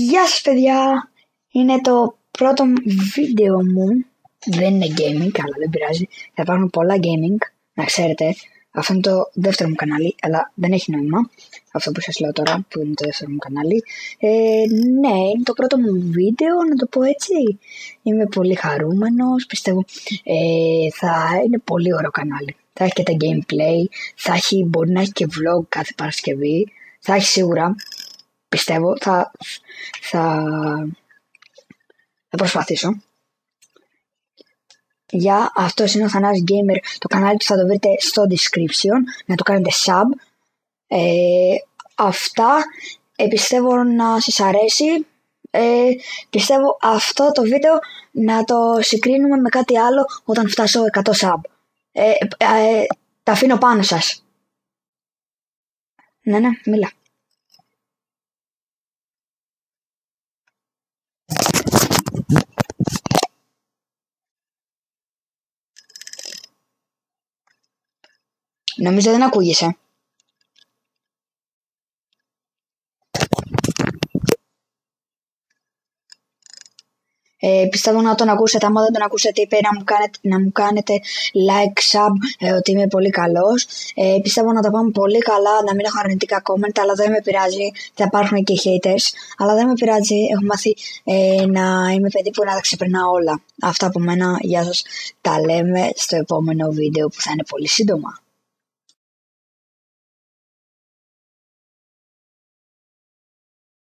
Γεια σας παιδιά, είναι το πρώτο βίντεο μου, δεν είναι gaming αλλά δεν πειράζει, θα υπάρχουν πολλά gaming, να ξέρετε. Αυτό είναι το δεύτερο μου κανάλι, αλλά δεν έχει νόημα αυτό που σας λέω τώρα που είναι το δεύτερο μου κανάλι. Ναι, είναι το πρώτο μου βίντεο, να το πω έτσι. Είμαι πολύ χαρούμενος, πιστεύω θα είναι πολύ ωραίο κανάλι. Θα έχει και τα gameplay, μπορεί να έχει και vlog κάθε Παρασκευή, θα έχει σίγουρα. Πιστεύω, θα προσπαθήσω. Για αυτός είναι ο Θανάσης Gamer. Το κανάλι του θα το βρείτε στο description. Να το κάνετε sub. Αυτά. Πιστεύω να σας αρέσει. Πιστεύω αυτό το βίντεο να το συγκρίνουμε με κάτι άλλο όταν φτάσω 100 sub. Τα αφήνω πάνω σας. Ναι, μίλα. Νομίζω δεν ακούγεσαι. Πιστεύω να τον ακούσετε. Άμα δεν τον ακούσετε, είπε να μου κάνετε like, sub, ότι είμαι πολύ καλός. Πιστεύω να τα πάμε πολύ καλά, να μην έχω αρνητικά comment, αλλά δεν με πειράζει. Θα υπάρχουν και haters, αλλά δεν με πειράζει. Έχω μάθει να είμαι παιδί που να τα ξεπερνά όλα. Αυτά από μένα. Γεια σας. Τα λέμε στο επόμενο βίντεο που θα είναι πολύ σύντομα.